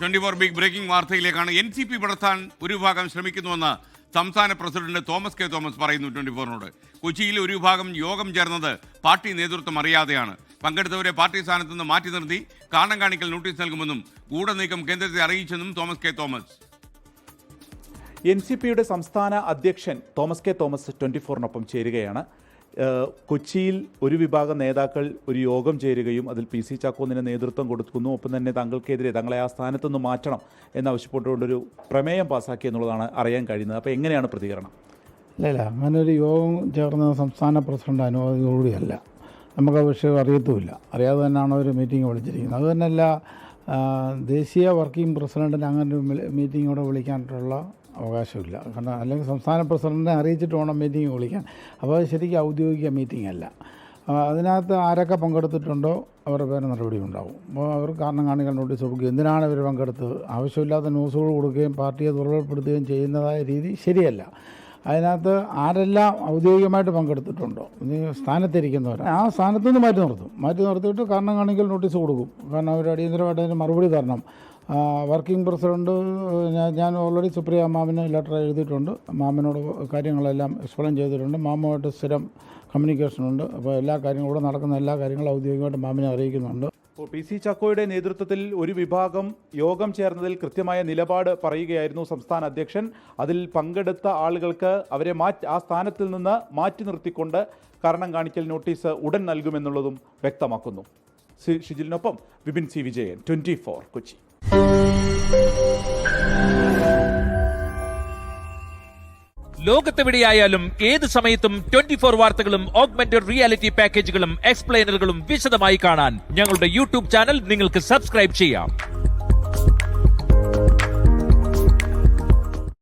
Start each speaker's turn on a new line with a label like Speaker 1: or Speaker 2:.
Speaker 1: 24 big breaking വാർത്തയിലേക്കാണ്. NCP പടർത്താൻ ഒരു വിഭാഗം ശ്രമിക്കുന്നുവെന്ന് സംസ്ഥാന പ്രസിഡന്റ് തോമസ് കെ തോമസ് പറയുന്നു 24നോട്. കൊച്ചിയിൽ ഒരു വിഭാഗം യോഗം ചേർന്നത് പാർട്ടി നേതൃത്വം അറിയാതെയാണ്. പങ്കെടുത്തവരെ പാർട്ടി സ്ഥാനത്ത് നിന്ന് മാറ്റി നിർത്തി കാരണം കാണിക്കൽ നോട്ടീസ് നൽകുമെന്നും ഗൂഢനീക്കം കേന്ദ്രത്തെ അറിയിച്ചെന്നും തോമസ് കെ തോമസ്.
Speaker 2: NCPയുടെ സംസ്ഥാന അധ്യക്ഷൻ തോമസ് കെ തോമസ് 24നൊപ്പം ചേരുകയാണ്. കൊച്ചിയിൽ ഒരു വിഭാഗം നേതാക്കൾ ഒരു യോഗം ചേരുകയും അതിൽ PC ചാക്കോന്നിന് നേതൃത്വം കൊടുക്കുന്നു. ഒപ്പം തന്നെ തങ്ങൾക്കെതിരെ തങ്ങളെ ആ സ്ഥാനത്തുനിന്ന് മാറ്റണം എന്നാവശ്യപ്പെട്ടുകൊണ്ടൊരു പ്രമേയം പാസ്സാക്കി എന്നുള്ളതാണ് അറിയാൻ കഴിയുന്നത്. അപ്പോൾ എങ്ങനെയാണ് പ്രതികരണം?
Speaker 3: ഇല്ല, അങ്ങനെ ഒരു യോഗം ചേർന്ന സംസ്ഥാന പ്രസിഡന്റ് അനുമതിയോടുകൂടിയല്ല. നമുക്ക് ആ വിഷയം അറിയത്തുമില്ല. അറിയാതെ തന്നെയാണ് ഒരു മീറ്റിംഗ് വിളിച്ചിരിക്കുന്നത്. അതുതന്നെയല്ല, ദേശീയ വർക്കിംഗ് പ്രസിഡന്റിന് അങ്ങനെ ഒരു മീറ്റിംഗ് ഇവിടെ വിളിക്കാനുള്ള അവകാശമില്ല. കാരണം അല്ലെങ്കിൽ സംസ്ഥാന പ്രസിഡന്റിനെ അറിയിച്ചിട്ട് വേണം മീറ്റിംഗ് വിളിക്കാൻ. അപ്പോൾ അത് ശരിക്കും ഔദ്യോഗിക മീറ്റിംഗ് അല്ല. അതിനകത്ത് ആരൊക്കെ പങ്കെടുത്തിട്ടുണ്ടോ അവരുടെ പേര് നടപടി ഉണ്ടാവും. അപ്പോൾ അവർ കാരണം കാണിക്കാൻ നോട്ടീസ് കൊടുക്കുകയും എന്തിനാണ് ഇവർ പങ്കെടുത്തത് ആവശ്യമില്ലാത്ത ന്യൂസുകൾ കൊടുക്കുകയും പാർട്ടിയെ ദുർബലപ്പെടുത്തുകയും ചെയ്യുന്നതായ രീതി ശരിയല്ല. അതിനകത്ത് ആരെല്ലാം ഔദ്യോഗികമായിട്ട് പങ്കെടുത്തിട്ടുണ്ടോ സ്ഥാനത്തിരിക്കുന്നവർ ആ സ്ഥാനത്തു നിന്ന് മാറ്റി നിർത്തിയിട്ട് കാരണം കാണിക്കൽ നോട്ടീസ് കൊടുക്കും. കാരണം അവർ അടിയന്തരമായിട്ട് അതിന് മറുപടി തരണം. വർക്കിംഗ് പ്രസിഡന്റ് ഞാൻ ഓൾറെഡി സുപ്രിയ മാമിന് ലെറ്റർ എഴുതിയിട്ടുണ്ട്. മാമിനോട് കാര്യങ്ങളെല്ലാം എക്സ്പ്ലെയിൻ ചെയ്തിട്ടുണ്ട്. മാമുമായിട്ട് സ്ഥിരം കമ്മ്യൂണിക്കേഷനുണ്ട്. അപ്പോൾ എല്ലാ കാര്യങ്ങളും ഇവിടെ നടക്കുന്ന എല്ലാ കാര്യങ്ങളും ഔദ്യോഗികമായിട്ട് മാമിനെ അറിയിക്കുന്നുണ്ട്.
Speaker 2: PC ചാക്കോയുടെ നേതൃത്വത്തിൽ ഒരു വിഭാഗം യോഗം ചേർന്നതിൽ കൃത്യമായ നിലപാട് പറയുകയായിരുന്നു സംസ്ഥാന അധ്യക്ഷൻ. അതിൽ പങ്കെടുത്ത ആളുകൾക്ക് അവരെ ആ സ്ഥാനത്തിൽ നിന്ന് മാറ്റി നിർത്തിക്കൊണ്ട് കാരണം കാണിക്കൽ നോട്ടീസ് ഉടൻ നൽകുമെന്നുള്ളതും വ്യക്തമാക്കുന്നു. ഷിജിലിനൊപ്പം വിപിൻ C വിജയൻ, 24 കൊച്ചി.
Speaker 4: ലോകത്തെവിടെയായാലും ഏത് സമയത്തും 24 വാർത്തകളും ഓഗ്മെന്റഡ് റിയാലിറ്റി പാക്കേജുകളും എക്സ്പ്ലെയിനറുകളും വിശദമായി കാണാൻ ഞങ്ങളുടെ YouTube ചാനൽ നിങ്ങൾക്ക് സബ്സ്ക്രൈബ് ചെയ്യാം.